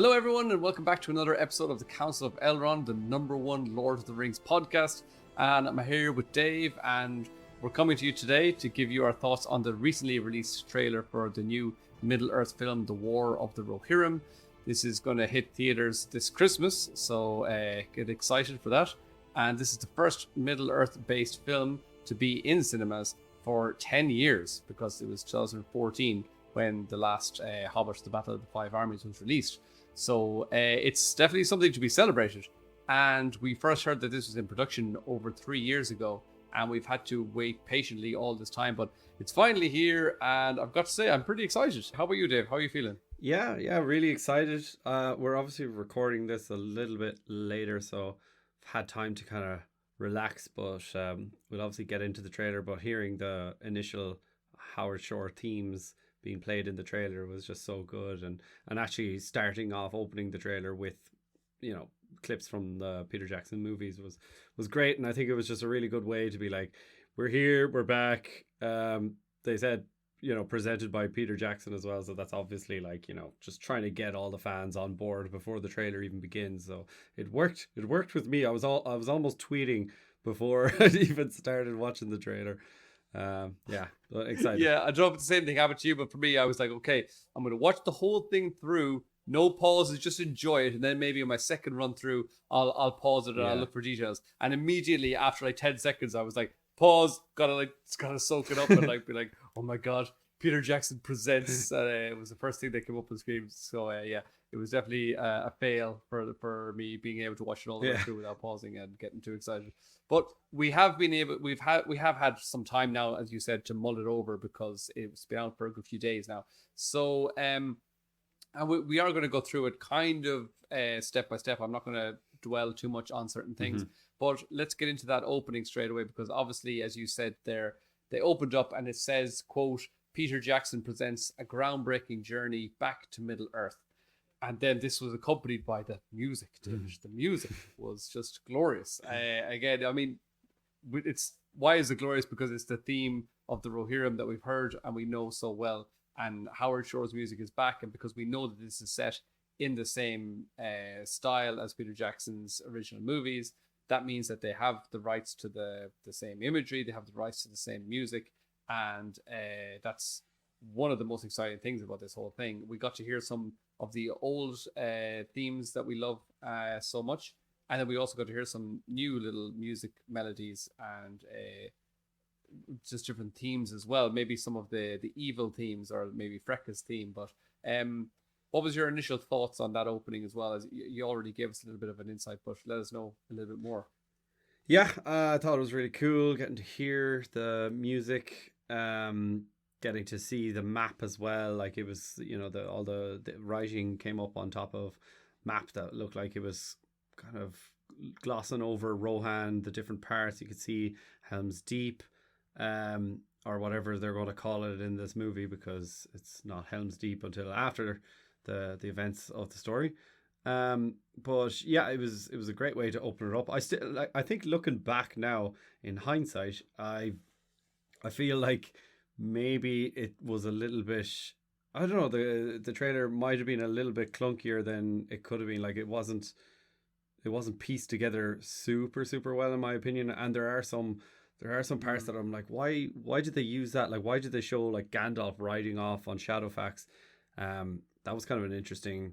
Hello everyone and welcome back to another episode of the Council of Elrond, the #1 Lord of the Rings podcast. And I'm here with Dave and we're coming to you today to give you our thoughts on the recently released trailer for the new Middle-earth film, The War of the Rohirrim. This is going to hit theaters this Christmas, so get excited for that. And this is the first Middle-earth based film to be in cinemas for 10 years, because it was 2014 when the last Hobbit, The Battle of the Five Armies was released. So it's definitely something to be celebrated. And we first heard that this was in production over 3 years ago, and we've had to wait patiently all this time, but it's finally here, and I've got to say, I'm pretty excited. How about you, Dave? How are you feeling? Yeah, really excited. We're obviously recording this a little bit later, so I've had time to kind of relax, but we'll obviously get into the trailer. But hearing the initial Howard Shore themes being played in the trailer was just so good, and actually starting off opening the trailer with, you know, clips from the Peter Jackson movies was great. And I think it was just a really good way to be like, we're here, we're back. They said, you know, presented by Peter Jackson as well, so that's obviously like, you know, just trying to get all the fans on board before the trailer even begins. So it worked with me. I was almost tweeting before I even started watching the trailer. Excited. Yeah, I don't know if the same thing happened to you, but for me, I was like, okay, I'm going to watch the whole thing through, no pauses, just enjoy it, and then maybe on my second run through, I'll pause it and I'll look for details. And immediately after like 10 seconds, I was like, pause, gotta soak it up and like be like, oh my god, Peter Jackson presents. It was the first thing that came up on the screen. So it was definitely a fail for me being able to watch it all the way through without pausing and getting too excited. But we have had some time now, as you said, to mull it over, because it's been out for a good few days now. So and we are going to go through it kind of step by step. I'm not going to dwell too much on certain things, but let's get into that opening straight away, because obviously, as you said there, they opened up and it says, quote, Peter Jackson presents a groundbreaking journey back to Middle-earth. And then this was accompanied by the music. The music was just glorious. Again, I mean, why is it glorious? Because it's the theme of the Rohirrim that we've heard and we know so well. And Howard Shore's music is back, and because we know that this is set in the same style as Peter Jackson's original movies, that means that they have the rights to the same imagery, they have the rights to the same music, and that's one of the most exciting things about this whole thing. We got to hear some of the old themes that we love so much, and then we also got to hear some new little music melodies and just different themes as well. Maybe some of the evil themes, or maybe Frekka's theme. But what was your initial thoughts on that opening as well? As you already gave us a little bit of an insight, but let us know a little bit more. Yeah, I thought it was really cool getting to hear the music, getting to see the map as well. Like, it was, you know, all the writing came up on top of map that looked like it was kind of glossing over Rohan, the different parts. You could see Helm's Deep, or whatever they're going to call it in this movie, because it's not Helm's Deep until after the events of the story. But yeah, it was a great way to open it up. I think looking back now in hindsight, I feel like maybe it was a little bit, I don't know, the trailer might have been a little bit clunkier than it could have been. Like, it wasn't pieced together super well, in my opinion. And there are some parts that I'm like, why did they use that? Like, why did they show like Gandalf riding off on Shadowfax? That was kind of an interesting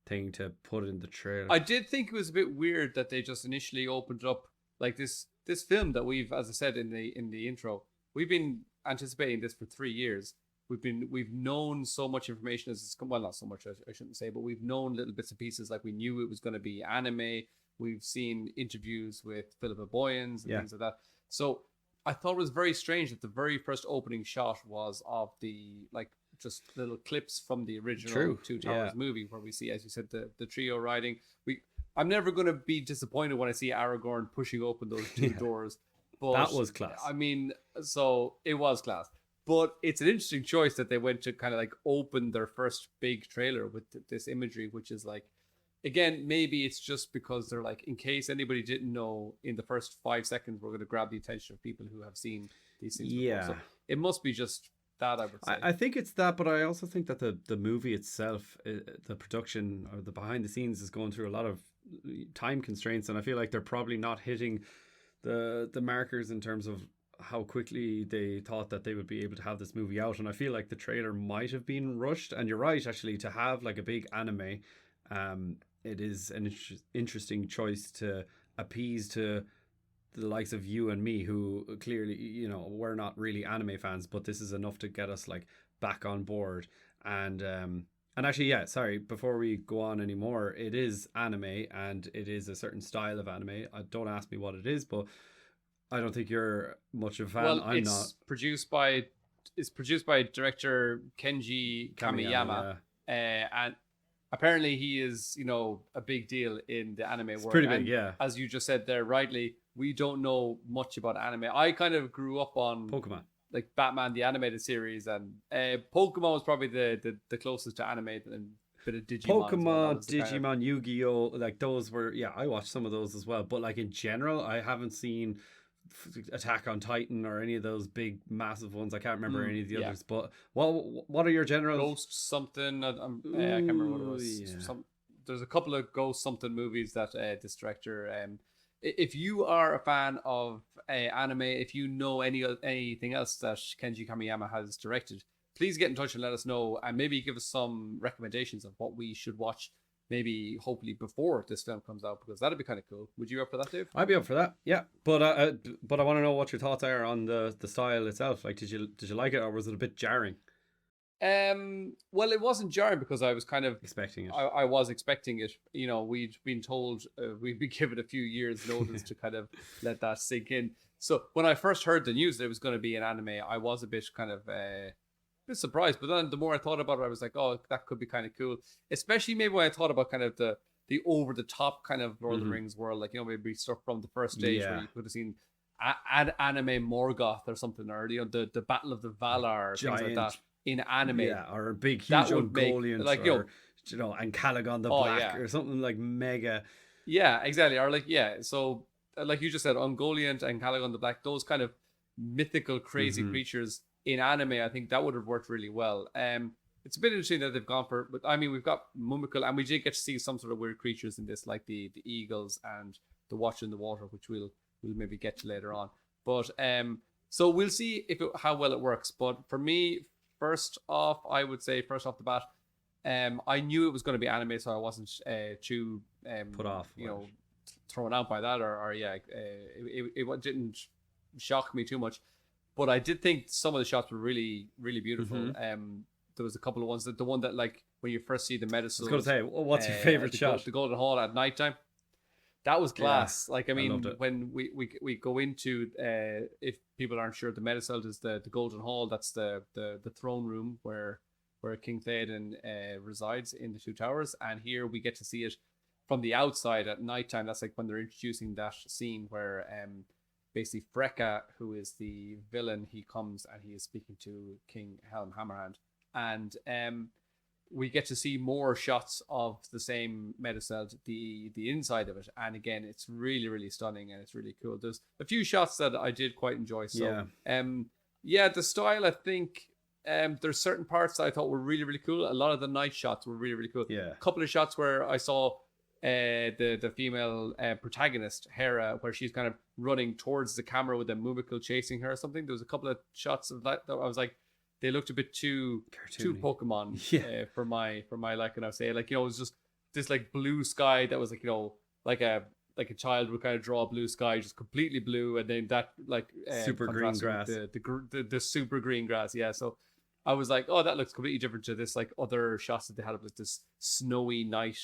thing to put in the trailer. I did think it was a bit weird that they just initially opened up like this film that we've, as I said in the intro, we've been anticipating this for 3 years. We've known so much information as it's come. Well, not so much, I shouldn't say, but we've known little bits and pieces. Like, we knew it was going to be anime. We've seen interviews with Philippa Boyens and things like that. So I thought it was very strange that the very first opening shot was of the, like, just little clips from the original Two Towers movie, where we see, as you said, the trio riding. I'm never going to be disappointed when I see Aragorn pushing open those two doors. But that was class. I mean, so it was class. But it's an interesting choice that they went to kind of like open their first big trailer with this imagery, which is like, again, maybe it's just because they're like, in case anybody didn't know, in the first 5 seconds, we're going to grab the attention of people who have seen these things before. So it must be just that, I would say. I think it's that, but I also think that the movie itself, the production or the behind the scenes is going through a lot of time constraints, and I feel like they're probably not hitting the markers in terms of how quickly they thought that they would be able to have this movie out. And I feel like the trailer might have been rushed, and you're right, actually, to have like a big anime, it is an interesting choice to appease to the likes of you and me, who clearly, you know, we're not really anime fans, but this is enough to get us like back on board. And actually, yeah, sorry, before we go on anymore, it is anime, and it is a certain style of anime. Don't ask me what it is, but I don't think you're much of a fan. Well, I'm not. It's produced by director Kenji Kamiyama, and apparently he is, you know, a big deal in the anime world. Pretty big, and yeah. as you just said there rightly, we don't know much about anime. I kind of grew up on Pokemon, like Batman the animated series, and Pokemon was probably the closest to anime, and a bit of Digimon. Pokemon, Digimon, Yu-Gi-Oh, like those were, yeah, I watched some of those as well. But like in general, I haven't seen Attack on Titan or any of those big massive ones. I can't remember any of the others. But what are your general Ghost something? I can't remember what it was. Yeah. There's a couple of Ghost something movies that this director. If you are a fan of anime, if you know anything else that Kenji Kamiyama has directed, please get in touch and let us know, and maybe give us some recommendations of what we should watch. Maybe, hopefully, before this film comes out, because that'd be kind of cool. Would you be up for that, Dave? I'd be up for that, yeah. But I want to know what your thoughts are on the style itself. Like, did you like it, or was it a bit jarring? Well, it wasn't jarring because I was kind of expecting it. I was expecting it. You know, we'd been told, we'd been given a few years' notice to kind of let that sink in. So when I first heard the news that it was going to be an anime, I was a bit kind of bit surprised. But then the more I thought about it, I was like, oh, that could be kind of cool. Especially maybe when I thought about kind of the over the top kind of Lord of the Rings world, like, you know, maybe stuff from the first stage where you could have seen anime Morgoth or something, or, you know, the Battle of the Valar, or things like that in anime. Yeah, or a big huge Ungoliant, like, or, you know, and Calagon the Black, or something like mega. Yeah, exactly. Or like, yeah, so like you just said, Ungoliant and Calagon the Black, those kind of mythical crazy creatures in anime, I think that would have worked really well. It's a bit interesting that they've gone for, but I mean, we've got Mumakil, and we did get to see some sort of weird creatures in this, like the eagles and the Watcher in the Water, which we'll maybe get to later on. But so we'll see how well it works. But for me, first off the bat, I knew it was going to be anime, so I wasn't too put off, you know, thrown out by that, or it didn't shock me too much. But I did think some of the shots were really, really beautiful. There was a couple of ones, the one that, like, when you first see the medicine. I was going to say, what's your favorite shot? The Golden Hall at nighttime. That was class. Yeah, like, I mean, when we go into, if people aren't sure, the Medicelt is the Golden Hall. That's the throne room where King Theoden resides in the Two Towers. And here we get to see it from the outside at nighttime. That's like when they're introducing that scene where basically Freka, who is the villain, he comes and he is speaking to King Helm Hammerhand. And we get to see more shots of the same Medicelt, the inside of it. And again, it's really, really stunning, and it's really cool. There's a few shots that I did quite enjoy. So, the style, I think, there's certain parts that I thought were really, really cool. A lot of the night shots were really, really cool. Yeah. A couple of shots where I saw the female protagonist, Hera, where she's kind of running towards the camera with a Mumakil chasing her or something. There was a couple of shots of that I was like, they looked a bit too Pokemon for my liking. I would say, like, you know, it was just this like blue sky that was like, you know, like a child would kind of draw a blue sky, just completely blue, and then that like super green grass, the super green grass. Yeah, so I was like, oh, that looks completely different to this like other shots that they had of like this snowy night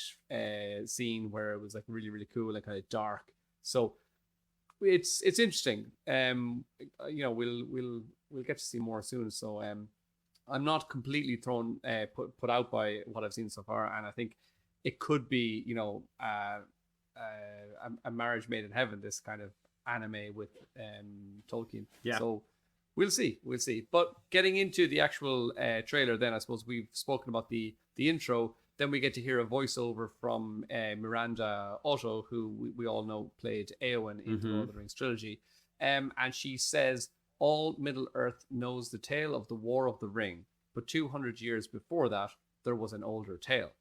scene where it was like really, really cool and kind of dark. So it's interesting. You know, we'll get to see more soon. So I'm not completely thrown put out by what I've seen so far, and I think it could be, you know, a marriage made in heaven, this kind of anime with Tolkien. Yeah. So we'll see. But getting into the actual trailer, then I suppose we've spoken about the intro. Then we get to hear a voiceover from Miranda Otto, who we all know played Éowyn in the Lord of the Rings trilogy. And she says, all Middle-earth knows the tale of the War of the Ring, but 200 years before that, there was an older tale.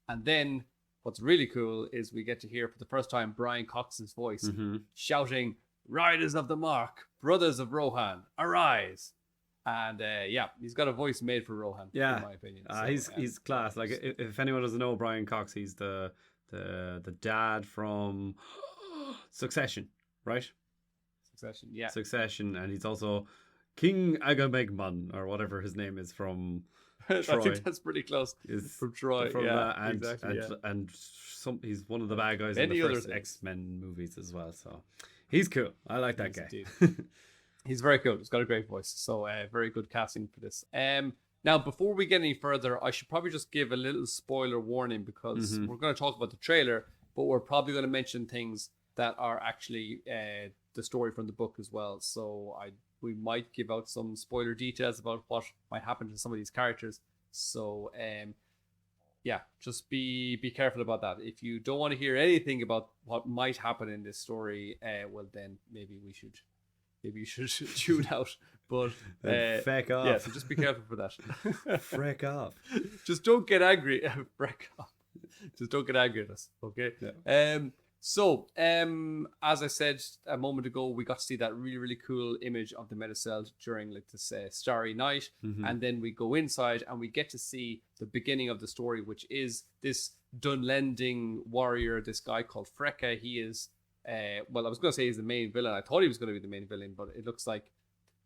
And then what's really cool is we get to hear for the first time Brian Cox's voice shouting, "Riders of the Mark, brothers of Rohan, arise!" And he's got a voice made for Rohan, in my opinion. So, he's class. Like if anyone doesn't know Brian Cox, he's the dad from Succession, right? Succession, and he's also King Agamemnon or whatever his name is from Troy. I think that's pretty close. From Troy, and he's one of the bad guys in the first X-Men movies as well. So he's cool. I like that guy. He's very cool. He's got a great voice. So very good casting for this. Now, before we get any further, I should probably just give a little spoiler warning because we're going to talk about the trailer, but we're probably going to mention things that are actually the story from the book as well. So we might give out some spoiler details about what might happen to some of these characters. So just be careful about that. If you don't want to hear anything about what might happen in this story, well then maybe you should tune out. But feck off. Yeah, so just be careful for that. Freck off. Just don't get angry. Freck off. Just don't get angry at us. Okay. Yeah. So, as I said a moment ago, we got to see that really, really cool image of the Metacell during like this starry night. And then we go inside and we get to see the beginning of the story, which is this Dunlending warrior, this guy called Freka. He is, I was going to say he's the main villain. I thought he was going to be the main villain, but it looks like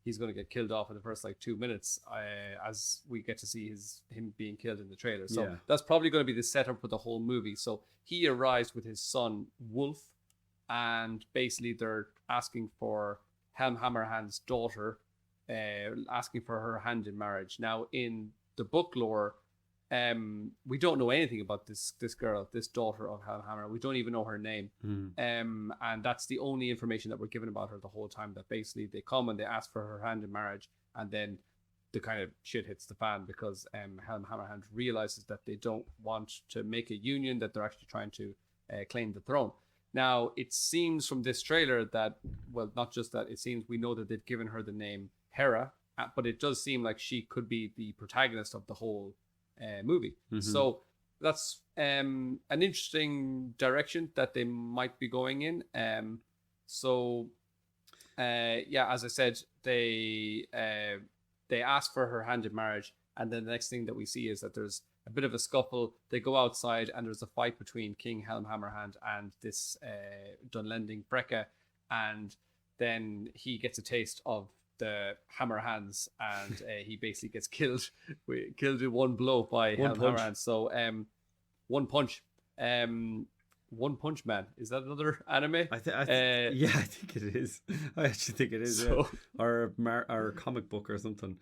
he's going to get killed off in the first 2 minutes as we get to see him being killed in the trailer. So that's probably going to be the setup for the whole movie. So he arrives with his son Wolf, and basically they're asking for Helm Hammerhand's daughter, asking for her hand in marriage. Now in the book lore, we don't know anything about this girl, this daughter of Helm Hammer. We don't even know her name. And that's the only information that we're given about her the whole time, that basically they come and they ask for her hand in marriage, and then the kind of shit hits the fan because Helm Hammerhand realizes that they don't want to make a union, that they're actually trying to claim the throne. Now, it seems from this trailer that, well, not just that, it seems we know that they've given her the name Hera, but it does seem like she could be the protagonist of the whole movie. So that's an interesting direction that they might be going in. As I said, they ask for her hand in marriage, and then the next thing that we see is that there's a bit of a scuffle. They go outside and there's a fight between King Helm Hammerhand and this Dunlending Freka, and then he gets a taste of the hammer hands, and he basically gets killed in one blow by Helm Hammerhand. So One Punch Man, is that another anime? I think it is. I actually think it is. So, or comic book or something.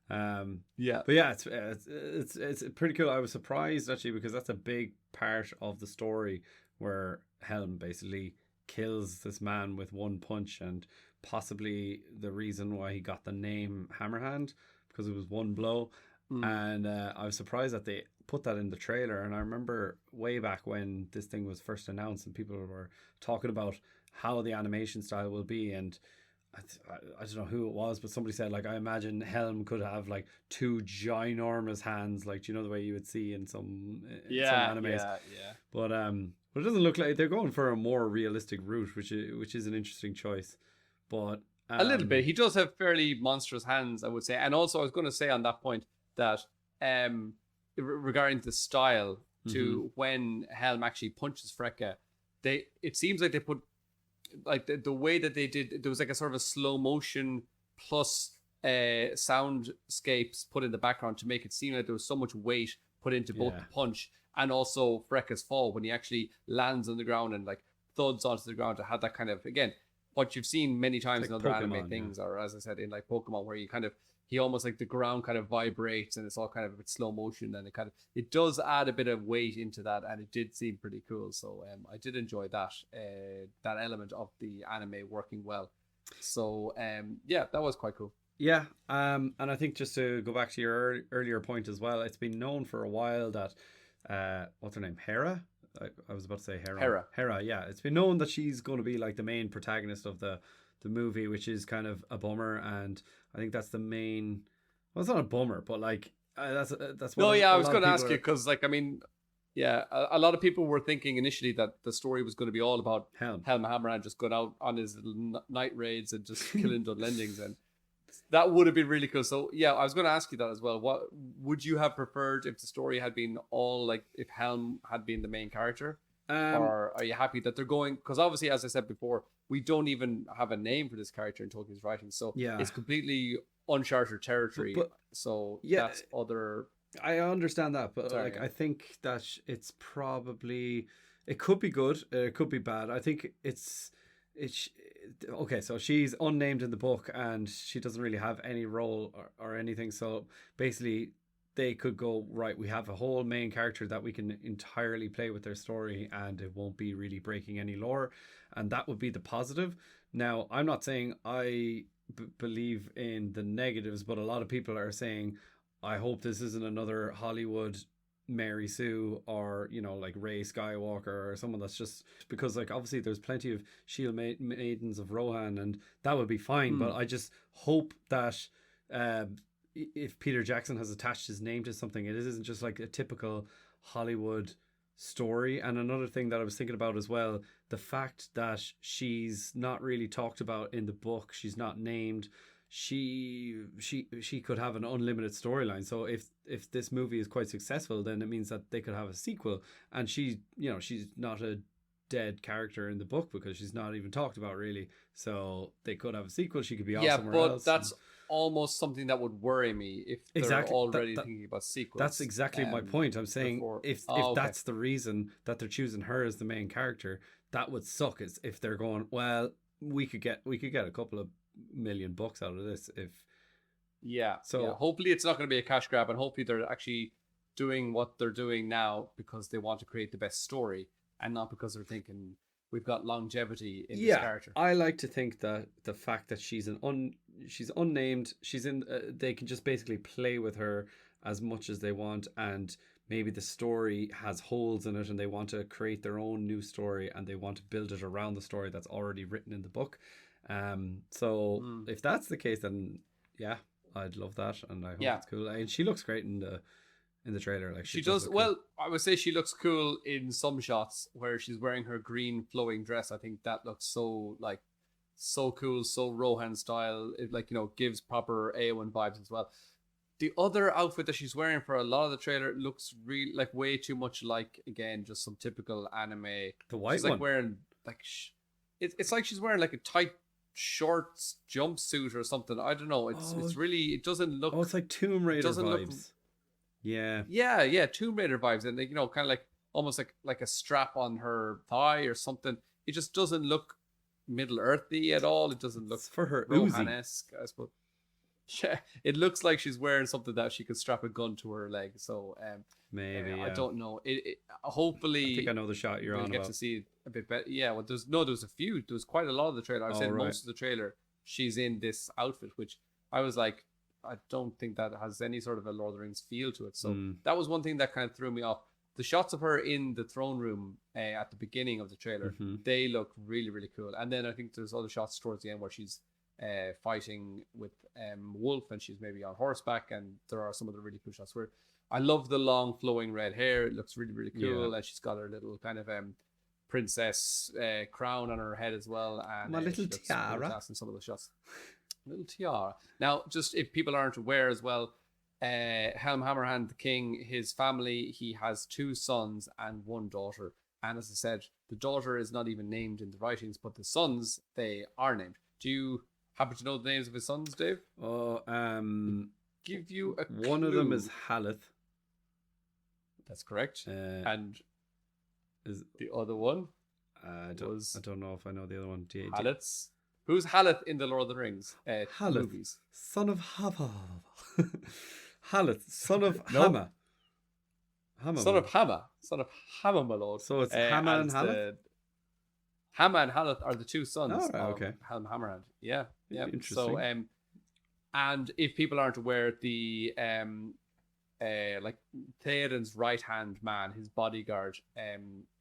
But yeah, it's pretty cool. I was surprised actually, because that's a big part of the story where Helm basically kills this man with one punch, and possibly the reason why he got the name Hammerhand, because it was one blow. And I was surprised that they put that in the trailer. And I remember way back when this thing was first announced and people were talking about how the animation style will be, and I don't know who it was, but somebody said, like, I imagine Helm could have like two ginormous hands, like, do you know, the way you would see in some animes. But it doesn't look like they're going for a more realistic route, which is an interesting choice. But a little bit, he does have fairly monstrous hands, I would say. And also, I was going to say on that point that regarding the style to when Helm actually punches Freka, it seems like they put like the way that they did, there was like a sort of a slow motion plus soundscapes put in the background to make it seem like there was so much weight put into both the punch and also Freka's fall when he actually lands on the ground and like thuds onto the ground. To have that kind of, again, what you've seen many times like in other Pokemon, anime things, or as I said in like Pokemon, where he almost like the ground kind of vibrates and it's all kind of a bit slow motion, and it does add a bit of weight into that, and it did seem pretty cool. So I did enjoy that element of the anime working well. So that was quite cool. Yeah, and I think just to go back to your earlier point as well, it's been known for a while that what's her name, Hera? I was about to say Hera. Hera, yeah. It's been known that she's going to be like the main protagonist of the movie, which is kind of a bummer. And I think that's the main. Well, it's not a bummer, but like that's what. No, yeah, I was going to ask you because, like, I mean, yeah, a lot of people were thinking initially that the story was going to be all about Helm Hammerhand just going out on his little night raids and just killing Dunlendings, and that would have been really cool. So yeah, I was going to ask you that as well. What would you have preferred if the story had been all like if Helm had been the main character? Or are you happy that they're going? Because obviously, as I said before, we don't even have a name for this character in Tolkien's writing, so yeah, it's completely uncharted territory. But so yeah, that's other. I understand that, but Sorry, like yeah. I think that it's probably it could be good, it could be bad. I think it's okay. So she's unnamed in the book, and she doesn't really have any role or anything. So basically, they could go right. We have a whole main character that we can entirely play with their story, and it won't be really breaking any lore, and that would be the positive. Now, I'm not saying I believe in the negatives, but a lot of people are saying, I hope this isn't another Hollywood Mary Sue or, you know, like Rey Skywalker or someone that's just because, like, obviously there's plenty of Shield Maidens of Rohan, and that would be fine. But I just hope that if Peter Jackson has attached his name to something, it isn't just like a typical Hollywood story. And another thing that I was thinking about as well, the fact that she's not really talked about in the book, she's not named. She could have an unlimited storyline. So if this movie is quite successful, then it means that they could have a sequel. And she's not a dead character in the book because she's not even talked about really. So they could have a sequel. She could be off somewhere else. Yeah, but that's almost something that would worry me if they're already thinking about sequels. That's exactly my point. I'm saying if that's the reason that they're choosing her as the main character, that would suck. Is if they're going, well, we could get a couple of million bucks out of this if hopefully it's not going to be a cash grab, and hopefully they're actually doing what they're doing now because they want to create the best story and not because they're thinking we've got longevity in this character. I like to think that the fact that she's unnamed, she's in they can just basically play with her as much as they want, and maybe the story has holes in it and they want to create their own new story and they want to build it around the story that's already written in the book. If that's the case, then yeah, I'd love that, and I hope it's cool. And she looks great in the trailer. Like she does. Well, cool. I would say she looks cool in some shots where she's wearing her green flowing dress. I think that looks so cool, so Rohan style. It gives proper Aowen vibes as well. The other outfit that she's wearing for a lot of the trailer looks really like way too much like, again, just some typical anime. The white she's one. Like wearing like it's like she's wearing like a tight short jumpsuit or something. I don't know. It's really, it doesn't look. Oh, it's like Tomb Raider vibes. Yeah, Tomb Raider vibes, and kind of like almost like a strap on her thigh or something. It just doesn't look Middle Earthy at all. It doesn't look for her Rohan-esque, I suppose. Yeah, it looks like she's wearing something that she could strap a gun to her leg. So maybe I don't know. It hopefully I think I know the shot you're on get about. to see a bit better. Yeah, well, there's a few. There was quite a lot of the trailer. I've said most of the trailer. She's in this outfit, which I was like, I don't think that has any sort of a Lord of the Rings feel to it. So that was one thing that kind of threw me off. The shots of her in the throne room at the beginning of the trailer, they look really, really cool. And then I think there's other shots towards the end where she's fighting with Wolf, and she's maybe on horseback, and there are some of the really cool shots where I love the long flowing red hair. It looks really, really cool, and she's got her little kind of princess crown on her head as well, and my little tiara in some of the shots. Little tiara. Now, just if people aren't aware as well, Helm Hammerhand, the king, his family, he has 2 sons and 1 daughter, and as I said, the daughter is not even named in the writings, but the sons, they are named. Do you happen to know the names of his sons, Dave? Give you a clue. One of them is Haleth. That's correct. And is the other one? I don't know if I know the other one. Haleth. Who's Haleth in the Lord of the Rings Haleth, movies? Son of Hava. Haleth, son of Hama. Son of Hama. Son of Hama, my lord. So it's Hama and Haleth? Hama and Haleth are the 2 sons of Helm Hammerhand. Yeah. Interesting. So, and if people aren't aware, the like Theoden's right hand man, his bodyguard,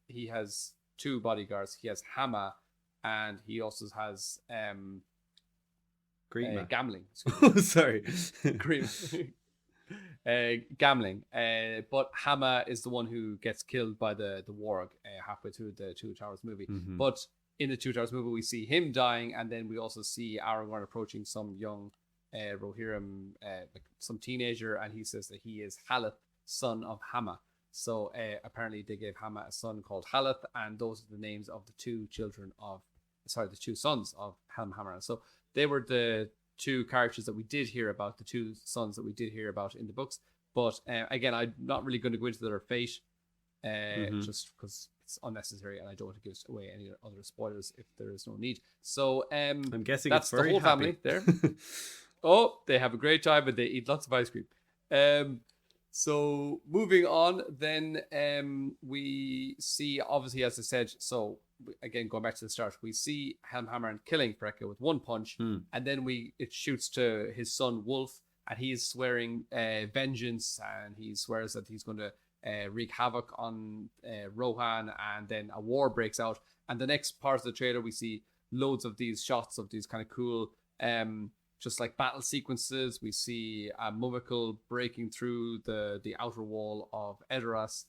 he has 2 bodyguards. He has Hama, and he also has Grima. Gambling. Sorry. Grima. Gambling. But Hammer is the one who gets killed by the warg halfway through the Two Towers movie. Mhm. But in the Two Towers movie, we see him dying, and then we also see Aragorn approaching some young Rohirrim, like some teenager, and he says that he is Haleth, son of Hammer. So apparently they gave Hammer a son called Haleth, and those are the names of the two sons of Helm, Hammer. So they were the two characters that we did hear about, the two sons that we did hear about in the books. But again, I'm not really going to go into their fate, just because it's unnecessary, and I don't want to give away any other spoilers if there is no need. So I'm guessing that's it's very the whole happy. family there. Oh, they have a great time, and they eat lots of ice cream. So moving on, then we see, obviously, as I said, so again, going back to the start, we see Helmhammer killing Freka with one punch, and then it shoots to his son Wolf, and he's swearing vengeance, and he swears that he's going to wreak havoc on Rohan, and then a war breaks out. And the next part of the trailer, we see loads of these shots of these kind of cool just like battle sequences. We see Mumakil breaking through the outer wall of Edoras.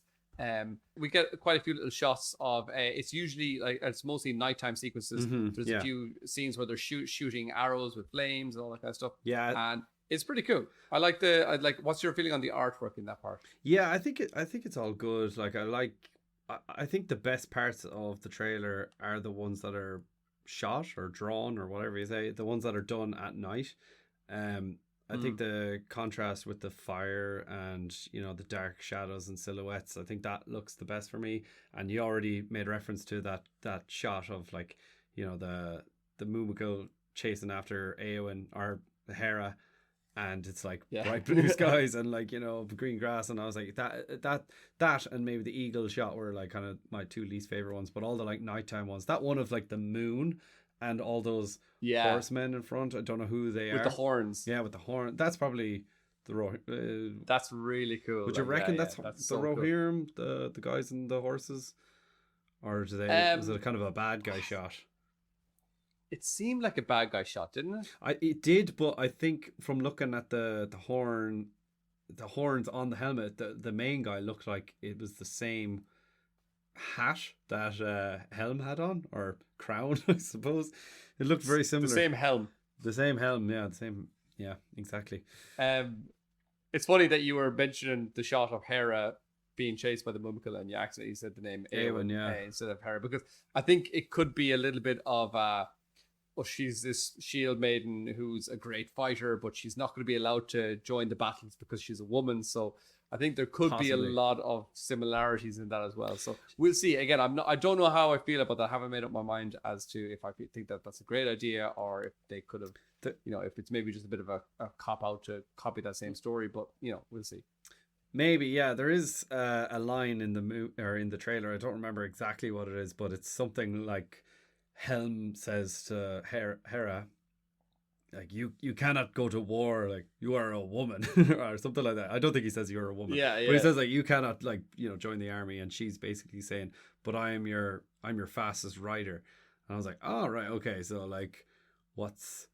We get quite a few little shots of it's usually like it's mostly nighttime sequences. There's a few scenes where they're shooting arrows with flames and all that kind of stuff. And it's pretty cool. I like what's your feeling on the artwork in that part? Yeah, I think it's all good. Like I think the best parts of the trailer are the ones that are shot or drawn or whatever you say, the ones that are done at night. I think the contrast with the fire and the dark shadows and silhouettes, I think that looks the best for me. And you already made reference to that shot of like the Mumakil chasing after Eowyn or Hera, and it's like bright blue skies and like green grass, and I was like that and maybe the eagle shot were like kind of my two least favorite ones. But all the like nighttime ones, that one of like the moon and all those horsemen in front, I don't know who they are with the horns. With the horn, that's probably the that's really cool. Would you reckon that's the so Rohirrim, cool. the guys and the horses, or do they was it kind of a bad guy shot? It seemed like a bad guy shot, didn't it? It did, but I think from looking at the horns on the helmet, the main guy looked like it was the same hat that Helm had on, or crown, I suppose. It looked very similar. The same helm. The same helm, yeah. The same, yeah, exactly. It's funny that you were mentioning the shot of Hera being chased by the Mumakil, and you accidentally said the name Eowyn instead of Hera, because I think it could be a little bit of she's this shield maiden who's a great fighter, but she's not going to be allowed to join the battles because she's a woman. So I think there could be a lot of similarities in that as well. So we'll see. Again, I don't know how I feel about that. I haven't made up my mind as to if I think that that's a great idea, or if they could have, if it's maybe just a bit of a cop out to copy that same story. But we'll see. Maybe, yeah. There is a line in the trailer. I don't remember exactly what it is, but it's something like Helm says to Hera, like you cannot go to war, like you are a woman, or something like that. I don't think he says you're a woman, but he says like you cannot join the army, and she's basically saying, but I'm your fastest rider. And I was like, oh right, okay, so like what's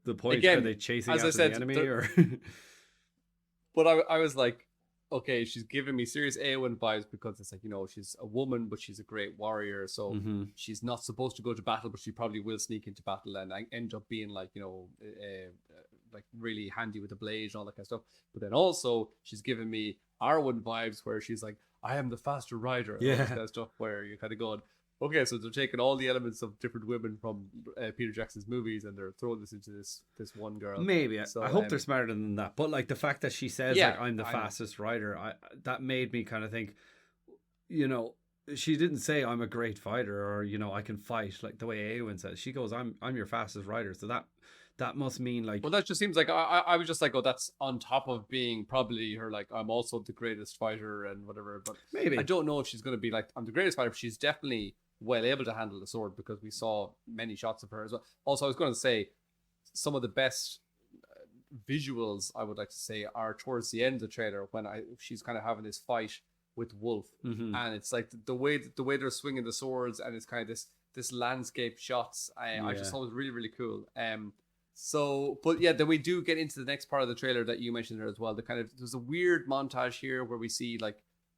the point? Again, are they chasing after the enemy or? But I was like, okay, she's giving me serious Eowyn vibes, because it's like, she's a woman, but she's a great warrior. So she's not supposed to go to battle, but she probably will sneak into battle and end up being like, like really handy with the blade and all that kind of stuff. But then also she's giving me Arwen vibes, where she's like, I am the faster rider. And all that kind of stuff, where you're kind of going, okay, so they're taking all the elements of different women from Peter Jackson's movies, and they're throwing this into this one girl. Maybe. So, I hope they're smarter than that. But like the fact that she says like I'm the fastest rider, that made me kind of think, she didn't say I'm a great fighter, or I can fight like the way Eowyn says. She goes, I'm your fastest rider. So that must mean like, well, that just seems like I was just like, oh, that's on top of being probably her like, I'm also the greatest fighter and whatever. But maybe I don't know if she's going to be like, I'm the greatest fighter, but she's definitely well able to handle the sword, because we saw many shots of her as well. Also, I was going to say some of the best visuals, I would like to say, are towards the end of the trailer, when she's kind of having this fight with Wolf, and it's like the way they're swinging the swords, and it's kind of this landscape shots. I just thought it was really, really cool. So, but yeah, then we do get into the next part of the trailer that you mentioned there as well. There's a weird montage here where we see like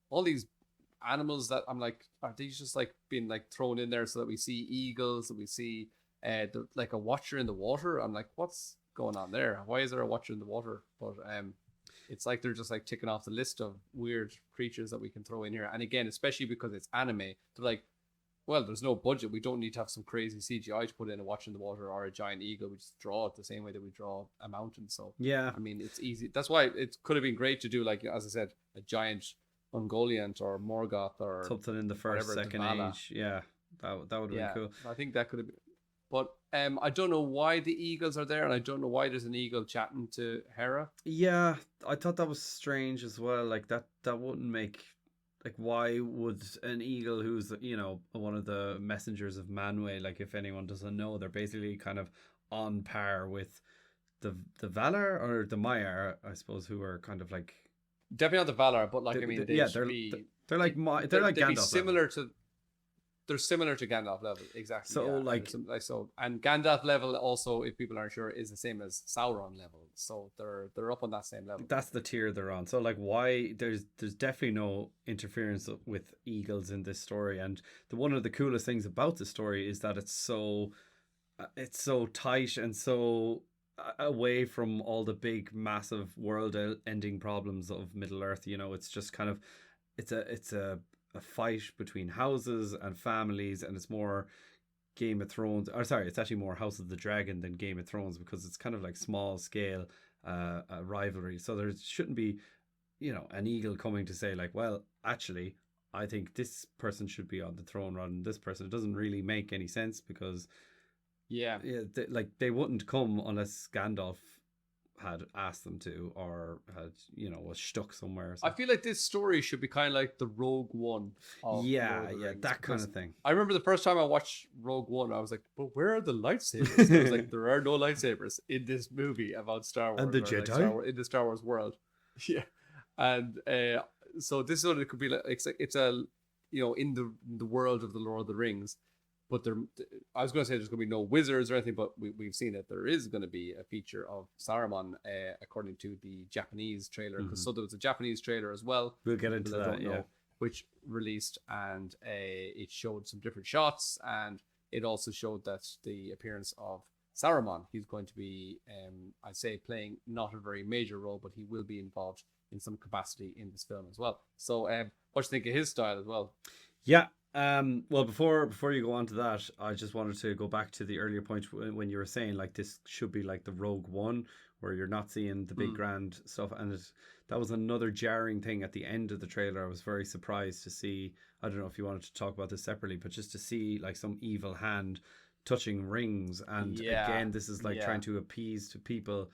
all these animals that I'm like, are these just like being like thrown in there so that we see eagles, that we see like a watcher in the water? I'm like, what's going on there? Why is there a watcher in the water? But it's like they're just like ticking off the list of weird creatures that we can throw in here. And again, especially because it's anime, they're like, well, there's no budget. We don't need to have some crazy CGI to put in a watch in the water or a giant eagle. We just draw it the same way that we draw a mountain. So yeah, I mean, it's easy. That's why it could have been great to do, like, as I said, a giant Ungoliant or Morgoth or something in the first, second age. Yeah, that would have been cool. I think that could have been. But I don't know why the eagles are there, and I don't know why there's an eagle chatting to Hera. Yeah, I thought that was strange as well. Like that wouldn't make, like, why would an eagle who's, you know, one of the messengers of Manwë, like, if anyone doesn't know, they're basically kind of on par with the Valar or the Maiar, I suppose, who are kind of like definitely not the Valar, but like, I mean, they're like Gandalf similar level. to. They're similar to Gandalf level, exactly. So and Gandalf level also, if people aren't sure, is the same as Sauron level. So they're up on that same level. That's the tier they're on. So like, why there's definitely no interference with eagles in this story. And one of the coolest things about the story is that it's so tight and so away from all the big, massive world-ending problems of Middle Earth. You know, it's just kind of it's a fight between houses and families, and it's more Game of Thrones, or sorry, it's actually more House of the Dragon than Game of Thrones, because it's kind of like small scale rivalry. So there shouldn't be, you know, an eagle coming to say like, well, actually, I think this person should be on the throne rather than this person. It doesn't really make any sense, because they wouldn't come unless Gandalf had asked them to, or had, you know, was stuck somewhere. I feel like this story should be kind of like the Rogue One of Lord of the Rings, that kind of thing. I remember the first time I watched Rogue One, I was like, but where are the lightsabers? I was like, there are no lightsabers in this movie about Star Wars. And the Jedi? In the Star Wars world. Yeah. And so this is what it could be like. It's a, you know, in the world of the Lord of the Rings. But I was going to say there's going to be no wizards or anything, but we've seen that there is going to be a feature of Saruman, according to the Japanese trailer. Because so there was a Japanese trailer as well. We'll get into that, which released, and it showed some different shots, and it also showed that the appearance of Saruman, he's going to be, I'd say, playing not a very major role, but he will be involved in some capacity in this film as well. So what do you think of his style as well? Yeah. Well, before you go on to that, I just wanted to go back to the earlier point when you were saying like this should be like the Rogue One, where you're not seeing the big grand stuff, and that was another jarring thing at the end of the trailer. I was very surprised to see. I don't know if you wanted to talk about this separately, but just to see like some evil hand touching rings, and again, this is like trying to appease to people,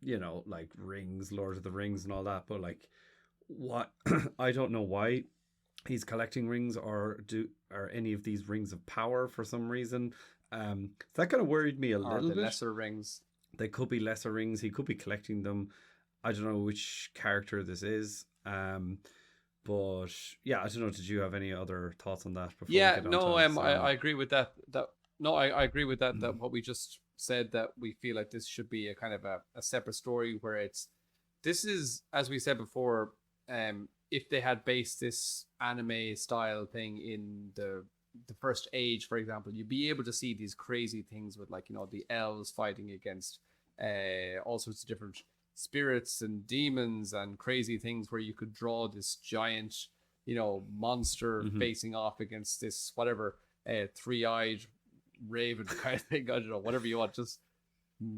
you know, like rings, Lord of the Rings, and all that. But like, what I don't know why he's collecting rings, or any of these rings of power for some reason. That kind of worried me a little bit. Lesser rings. They could be lesser rings. He could be collecting them. I don't know which character this is. But yeah, I don't know. Did you have any other thoughts on that? I agree with that. I agree with that. That what we just said, that we feel like this should be a kind of a separate story, where this is, as we said before, if they had based this anime style thing in the first age, for example, you'd be able to see these crazy things with, like, you know, the elves fighting against all sorts of different spirits and demons and crazy things, where you could draw this giant, you know, monster facing off against this whatever three-eyed raven kind of thing. I don't know, whatever you want, just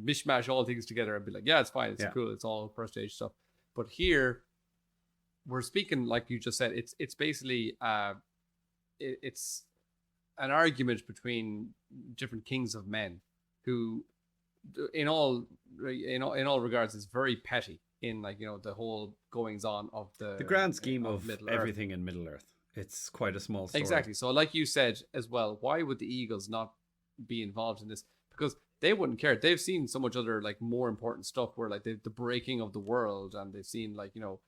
mishmash all things together and be like, yeah, it's fine, it's cool, it's all first age stuff. But here we're speaking, like you just said, it's basically it's an argument between different kings of men, who in all regards is very petty in, like, you know, the whole goings on of the grand scheme of everything in Middle Earth. It's quite a small story. Exactly. So like you said as well, why would the Eagles not be involved in this? Because they wouldn't care. They've seen so much other, like, more important stuff, where like the breaking of the world, and they've seen, like, you know,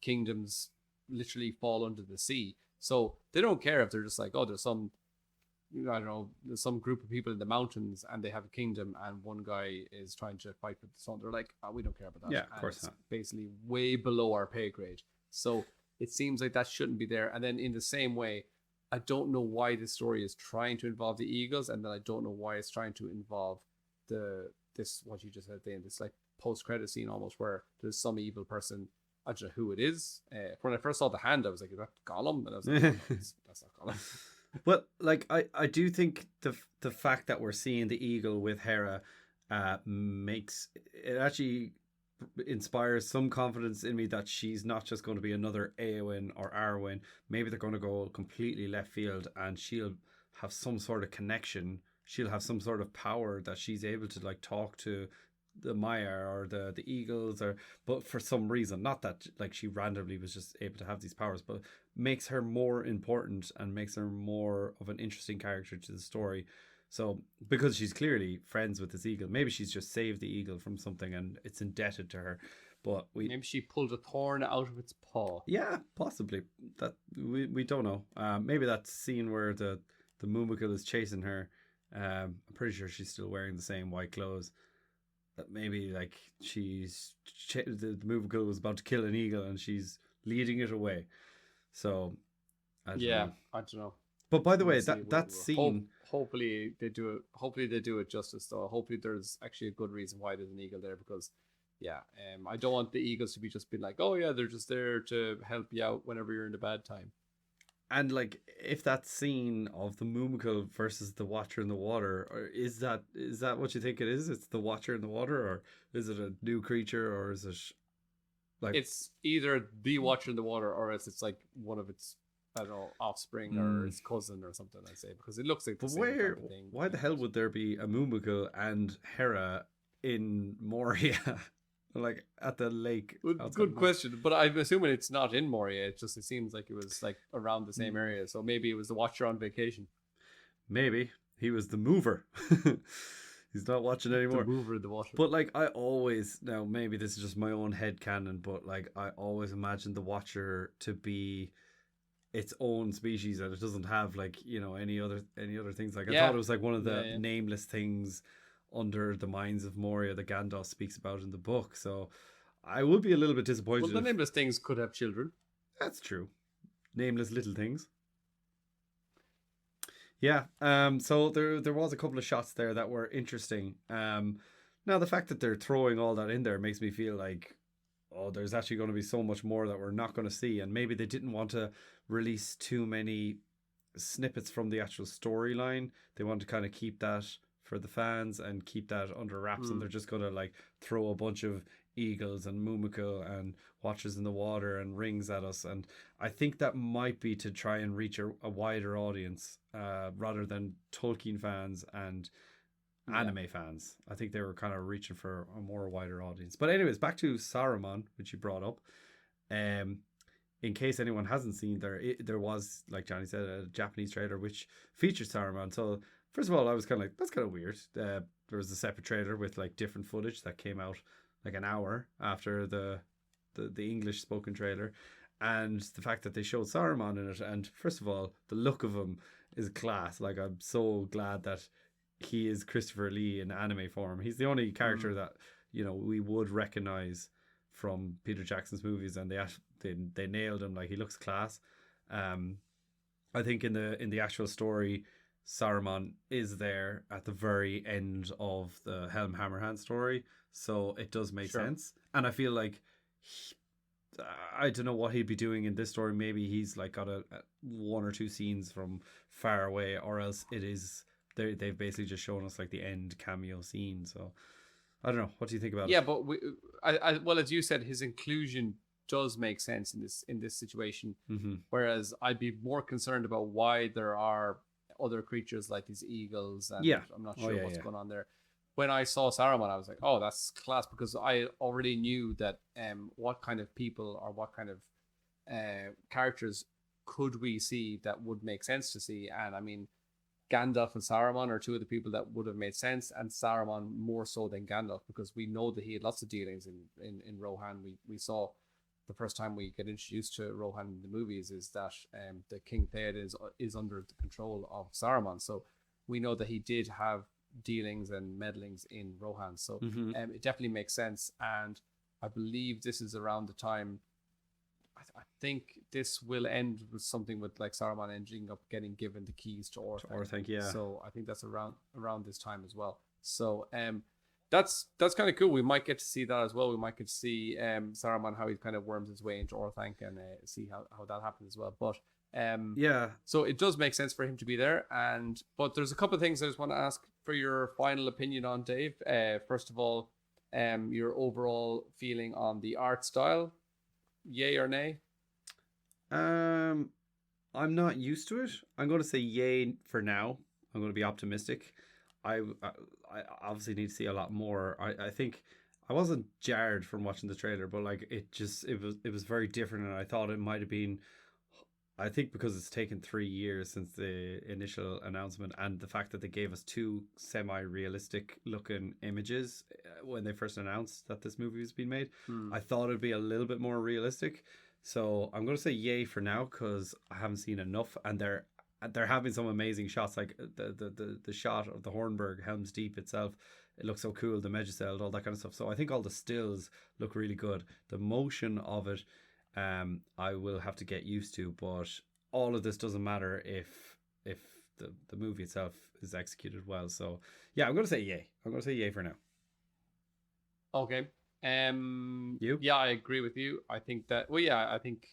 kingdoms literally fall under the sea. So they don't care if they're just like, oh, there's some I don't know, there's some group of people in the mountains and they have a kingdom and one guy is trying to fight with the sun. They're like, oh, we don't care about that. Yeah, of course not. Basically way below our pay grade. So it seems like that shouldn't be there. And then in the same way, I don't know why this story is trying to involve the Eagles, and then I don't know why it's trying to involve this what you just said then, this like post-credit scene almost where there's some evil person. I don't know who it is. When I first saw the hand, I was like, is that Gollum? And I was like, no, that's not Gollum. But like I do think the fact that we're seeing the eagle with Hera makes it actually inspires some confidence in me that she's not just going to be another Eowyn or Arwen. Maybe they're going to go completely left field and she'll have some sort of connection. She'll have some sort of power that she's able to like talk to the Maya or the Eagles, but for some reason, not that like she randomly was just able to have these powers, but makes her more important and makes her more of an interesting character to the story. So because she's clearly friends with this eagle, maybe she's just saved the eagle from something and it's indebted to her. But maybe she pulled a thorn out of its paw. Yeah, possibly. That we don't know. Maybe that scene where the Mumakil is chasing her. I'm pretty sure she's still wearing the same white clothes. That maybe like the Mumakil was about to kill an eagle and she's leading it away. So I don't know. But by the way, that scene. Hopefully they do it. Hopefully they do it justice, though. Hopefully there's actually a good reason why there's an eagle there, because, I don't want the eagles to be just being like, oh yeah, they're just there to help you out whenever you're in a bad time. And like, if that scene of the Mumakil versus the Watcher in the water, or is that what you think it is? It's the Watcher in the water, or is it a new creature, or is it like it's either the Watcher in the water, or else it's like one of its, I don't know, offspring or his cousin or something, I'd say, because it looks like the same type of thing. Why the hell would there be a Mumakil and Hera in Moria? Like at the lake? Good question, but I'm assuming it's not in Moria. It seems like it was like around the same area, so maybe it was the Watcher on vacation. Maybe he was the mover. He's not watching anymore. The mover of the water. But like, I always, now maybe this is just my own headcanon, but like I always imagined the Watcher to be its own species, and it doesn't have like, any other things. Like I thought it was like one of the nameless things under the mines of Moria that Gandalf speaks about in the book. So I would be a little bit disappointed. Well, the nameless things could have children. That's true. Nameless little things. Yeah. So there was a couple of shots there that were interesting. Now the fact that they're throwing all that in there makes me feel like, there's actually going to be so much more that we're not going to see, and maybe they didn't want to release too many snippets from the actual storyline. They want to kind of keep that for the fans and keep that under wraps, and they're just going to like throw a bunch of eagles and Mumakil and Watchers in the water and rings at us, and I think that might be to try and reach a wider audience rather than Tolkien fans and anime fans. I think they were kind of reaching for a more wider audience. But anyways, back to Saruman, which you brought up. In case anyone hasn't seen, there was, like Johnny said, a Japanese trailer which features Saruman. So first of all, I was kind of like, that's kind of weird. There was a separate trailer with like different footage that came out like an hour after the English spoken trailer, and the fact that they showed Saruman in it. And first of all, the look of him is class. Like, I'm so glad that he is Christopher Lee in anime form. He's the only character that we would recognize from Peter Jackson's movies, and they nailed him. Like, he looks class. I think in the actual story, Saruman is there at the very end of the Helm Hammerhand story, so it does make sense. And I feel like I don't know what he'd be doing in this story. Maybe he's like got a one or two scenes from far away, or else it is they've basically just shown us like the end cameo scene. So I don't know. What do you think about it? Yeah, but well, as you said, his inclusion does make sense in this situation. Mm-hmm. Whereas I'd be more concerned about why there are other creatures like these eagles, and I'm not sure what's going on there. When I saw Saruman, I was like, oh, that's class, because I already knew that what kind of people or what kind of characters could we see that would make sense to see. And I mean, Gandalf and Saruman are two of the people that would have made sense, and Saruman more so than Gandalf, because we know that he had lots of dealings in Rohan. We saw the first time we get introduced to Rohan in the movies is that the King Theoden is under the control of Saruman. So we know that he did have dealings and meddlings in Rohan. So it definitely makes sense. And I believe this is around the time. I think this will end with something with like Saruman ending up getting given the keys to Orthanc. Yeah. So I think that's around this time as well. So that's kind of cool. We might get to see that as well. We might get to see Saruman, how he kind of worms his way into Orthanc, and see how that happens as well. But so it does make sense for him to be there. But there's a couple of things I just want to ask for your final opinion on, Dave. First of all, your overall feeling on the art style. Yay or nay? I'm not used to it. I'm going to say yay for now. I'm going to be optimistic. I obviously need to see a lot more. I think I wasn't jarred from watching the trailer, but like it was very different, and I thought it might have been. I think because it's taken 3 years since the initial announcement, and the fact that they gave us 2 semi-realistic looking images when they first announced that this movie was being made, I thought it'd be a little bit more realistic. So I'm going to say yay for now, because I haven't seen enough, and they're having some amazing shots, like the shot of the Hornburg Helm's Deep itself. It looks so cool, the Megiceld, all that kind of stuff. So I think all the stills look really good. The motion of it, I will have to get used to, but all of this doesn't matter if the movie itself is executed well. So yeah, I'm going to say yay. I'm going to say yay for now. Okay. You? Yeah, I agree with you. I think that, well, yeah, I think,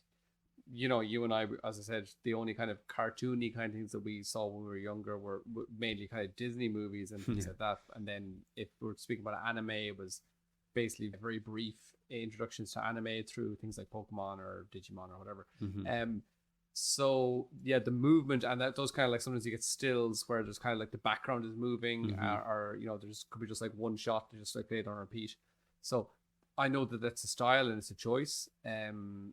you and I, as I said, the only kind of cartoony kind of things that we saw when we were younger were mainly kind of Disney movies and things like that. And then if we're speaking about anime, it was basically very brief introductions to anime through things like Pokemon or Digimon or whatever. So yeah, the movement and those kind of like, sometimes you get stills where there's kind of like the background is moving, or there's could be just like one shot to just like play it on repeat. So I know that that's a style and it's a choice.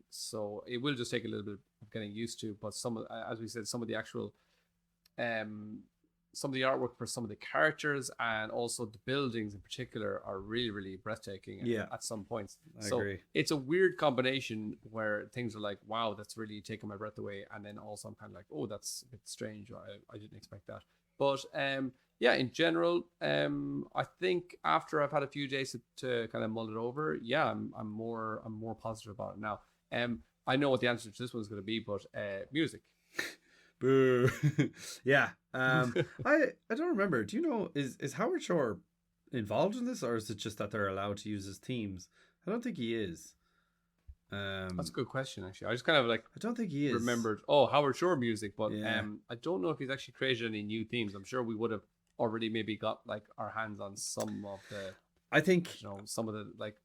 So it will just take a little bit of getting used to. But as we said, some of the actual some of the artwork for some of the characters and also the buildings in particular are really, really breathtaking at some points. I agree. It's a weird combination where things are like, wow, that's really taking my breath away. And then also I'm kind of like, oh, that's a bit strange. I didn't expect that. But yeah, in general, I think after I've had a few days to kind of mull it over, yeah, I'm more positive about it now. I know what the answer to this one's going to be, but music. Boo. Yeah. I don't remember. Do you know, is Howard Shore involved in this, or is it just that they're allowed to use his themes? I don't think he is. That's a good question, actually. I just kind of like, I don't think he is. Remembered Howard Shore music, but I don't know if he's actually created any new themes. I'm sure we would have already maybe got like our hands on some of the, I think, some of the like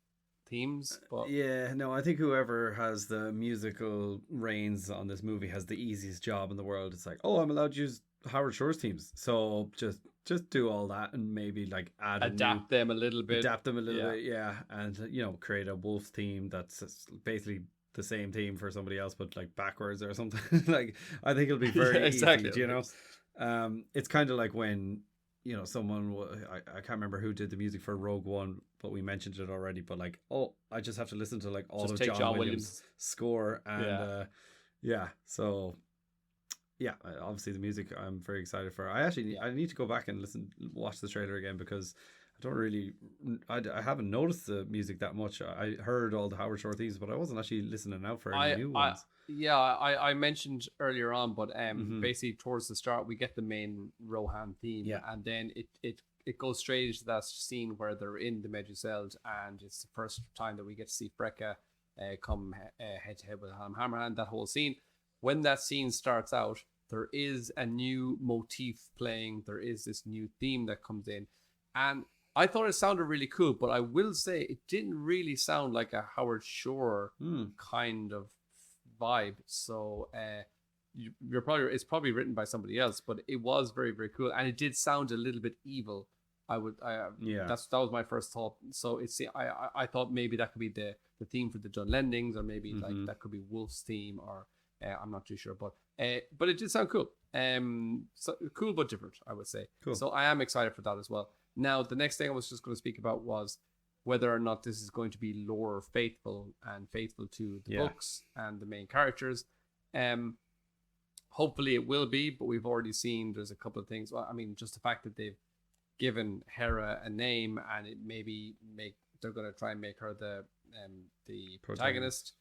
themes, but I think whoever has the musical reins on this movie has the easiest job in the world. It's like, I'm allowed to use Howard Shore's themes, so just do all that and maybe like adapt them a little bit, and create a wolf theme that's basically the same theme for somebody else but like backwards or something. Like, I think it'll be very exactly. easy. It's kind of like when someone, I can't remember who did the music for Rogue One, but we mentioned it already, but like, I just have to listen to like all just of John Williams' score, and so obviously the music I'm very excited for. I need to go back and watch the trailer again, because I haven't noticed the music that much. I heard all the Howard Shore themes, but I wasn't actually listening out for any new ones. I mentioned earlier on, but basically towards the start we get the main Rohan theme, and then it goes straight into that scene where they're in the Megiceld, and it's the first time that we get to see Brekka come head to head with Hammerhand. That whole scene, when that scene starts out, there is a new motif playing. There is this new theme that comes in, and I thought it sounded really cool, but I will say it didn't really sound like a Howard Shore kind of vibe. So it's probably written by somebody else, but it was very, very cool, and it did sound a little bit evil. That was my first thought. So I thought maybe that could be the theme for the Dunlendings, or maybe like that could be Wolf's theme, or I'm not too sure, but it did sound cool. So cool but different, I would say. Cool. So I am excited for that as well. Now, the next thing I was just going to speak about was whether or not this is going to be lore faithful and faithful to the books and the main characters. Hopefully it will be, but we've already seen there's a couple of things. Well, I mean, just the fact that they've given Hera a name, and it maybe they're going to try and make her the protagonist.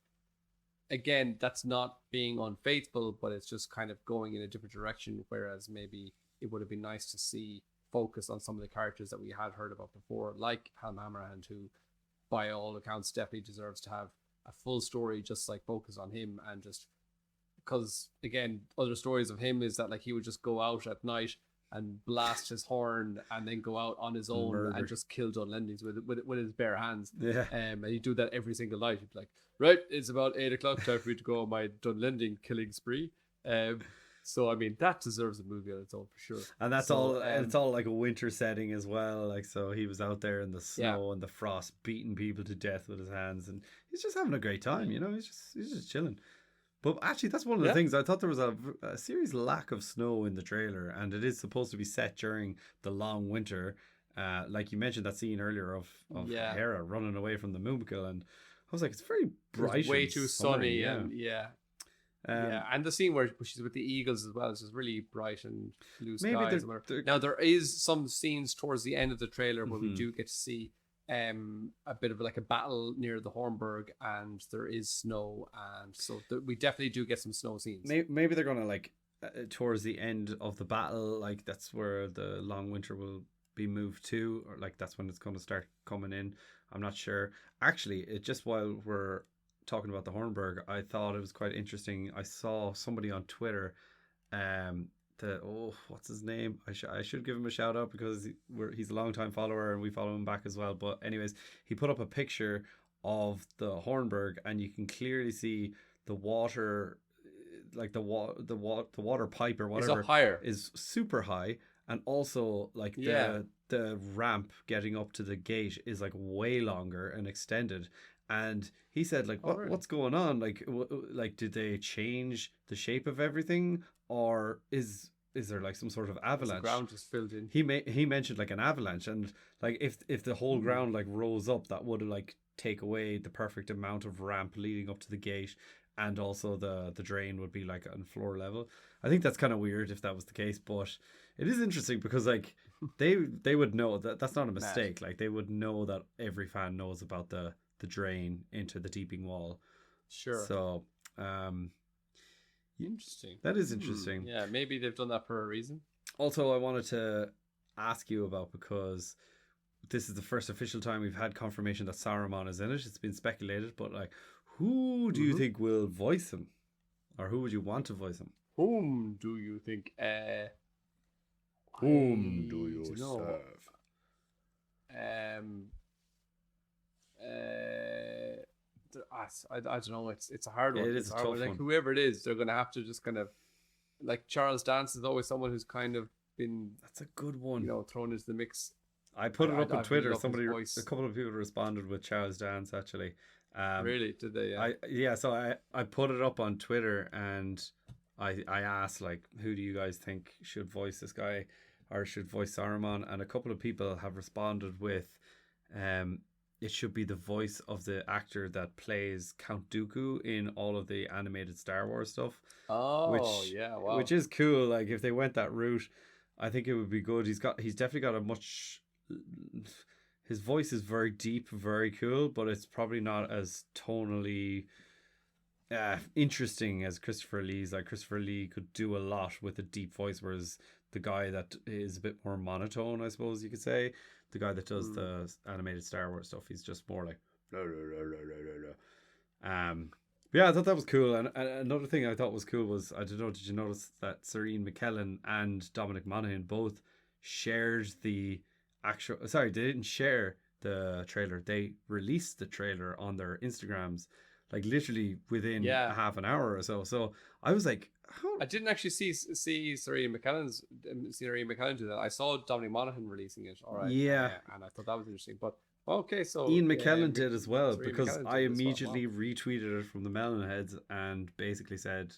Again, that's not being unfaithful, but it's just kind of going in a different direction, whereas maybe it would have been nice to see focus on some of the characters that we had heard about before, like Helm Hammerhand, who by all accounts definitely deserves to have a full story, just like focus on him. And just because, again, other stories of him is that like he would just go out at night and blast his horn and then go out on his own and just kill Dunlendings with his bare hands. And he'd do that every single night. He'd be like, right, it's about 8 o'clock, time for me to go on my Dunlending killing spree. So I mean, that deserves a movie on its own for sure. And that's it's all like a winter setting as well. Like, so he was out there in the snow and the frost, beating people to death with his hands, and he's just having a great time. You know, he's just chilling. But actually, that's one of the things. I thought there was a serious lack of snow in the trailer, and it is supposed to be set during the long winter. Like you mentioned that scene earlier of Hera running away from the Mumakil, and I was like, it's very bright. It's way too sunny, and and the scene where she's with the eagles as well. It's just really bright and blue skies. Now there is some scenes towards the end of the trailer where we do get to see a bit of like a battle near the Hornburg, and there is snow, and so we definitely do get some snow scenes. Maybe they're gonna like towards the end of the battle, like that's where the long winter will be moved to, or like that's when it's going to start coming in. I'm not sure. Actually, just while we're talking about the Hornburg, I thought it was quite interesting. I saw somebody on Twitter, what's his name? I should give him a shout out because he's a long-time follower and we follow him back as well. But anyways, he put up a picture of the Hornburg, and you can clearly see the water, like the water pipe or whatever, it's up higher, is super high, and also like the ramp getting up to the gate is like way longer and extended. And he said, like, what's going on? Like, did they change the shape of everything, or is there like some sort of avalanche? The ground just filled in. He mentioned like an avalanche, and like if the whole ground like rose up, that would like take away the perfect amount of ramp leading up to the gate, and also the drain would be like on floor level. I think that's kind of weird if that was the case, but it is interesting because like they would know that's not a mistake. Like they would know that every fan knows about the drain into the deeping wall. Sure. So interesting. That is interesting. Yeah, maybe they've done that for a reason. Also, I wanted to ask you about, because this is the first official time we've had confirmation that Saruman is in it. It's been speculated, but like, who do you think will voice him, or who would you want to voice him? Whom do you think? Whom do you serve? I don't know. It's a hard one. It is a tough one. Like whoever it is, they're gonna have to just kind of, like Charles Dance is always someone who's kind of been. That's a good one. You know, thrown into the mix. I put it up on Twitter. A couple of people responded with Charles Dance actually. Really? Did they? Yeah. So I put it up on Twitter, and I asked like, who do you guys think should voice this guy, or should voice Saruman? And a couple of people have responded with, it should be the voice of the actor that plays Count Dooku in all of the animated Star Wars stuff. Oh, wow. Which is cool. Like if they went that route, I think it would be good. He's definitely got a much. His voice is very deep, very cool, but it's probably not as tonally interesting as Christopher Lee's. Like Christopher Lee could do a lot with a deep voice, whereas the guy that is a bit more monotone, I suppose you could say, the guy that does the animated Star Wars stuff, he's just more like yeah, I thought that was cool. And another thing I thought was cool was, I don't know, did you notice that Serene McKellen and Dominic Monaghan both shared the actual, sorry, they didn't share the trailer, they released the trailer on their Instagrams like literally within half an hour or so. So I was like, I didn't actually see Serene McKellen do that. I saw Dominic Monaghan releasing it. All right. Yeah. And I thought that was interesting. But okay, so Ian McKellen did as well, because I immediately retweeted it from the Mellon Heads and basically said,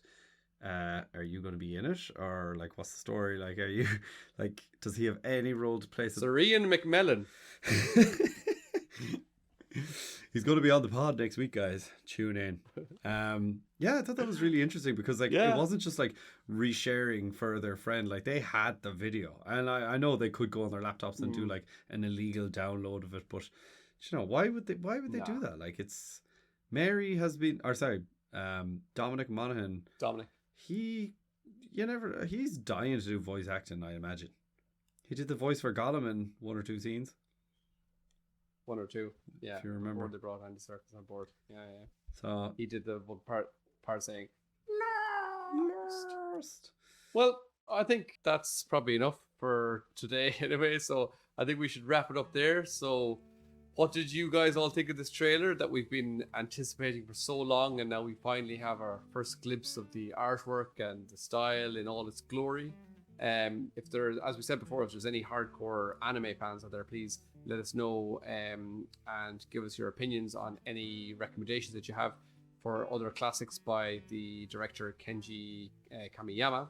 are you going to be in it, or like what's the story? Like, are you like, does he have any role to play? Serene McMillan. He's going to be on the pod next week, guys. Tune in. Yeah, I thought that was really interesting because like it wasn't just like resharing for their friend. Like they had the video, and I know they could go on their laptops and do like an illegal download of it, but you know, why would they do that? Like it's Mary has been, or sorry, Dominic Monaghan. He's dying to do voice acting, I imagine. He did the voice for Gollum in 1 or 2 scenes. 1 or 2, yeah. If you remember, they brought Andy Serkis on board. Yeah. So he did the one part saying "Lost." Well, I think that's probably enough for today, anyway. So I think we should wrap it up there. So, what did you guys all think of this trailer that we've been anticipating for so long, and now we finally have our first glimpse of the artwork and the style in all its glory? If there, as we said before, if there's any hardcore anime fans out there, please let us know and give us your opinions on any recommendations that you have for other classics by the director Kenji Kamiyama.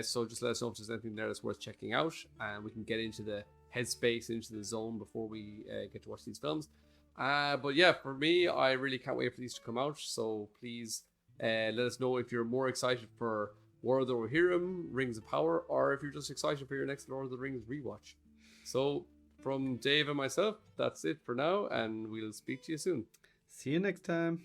So just let us know if there's anything there that's worth checking out, and we can get into the headspace, into the zone before we get to watch these films. But yeah, for me, I really can't wait for these to come out. So please let us know if you're more excited for War of the Rohirrim, Rings of Power, or if you're just excited for your next Lord of the Rings rewatch. So from Dave and myself, that's it for now, and we'll speak to you soon. See you next time.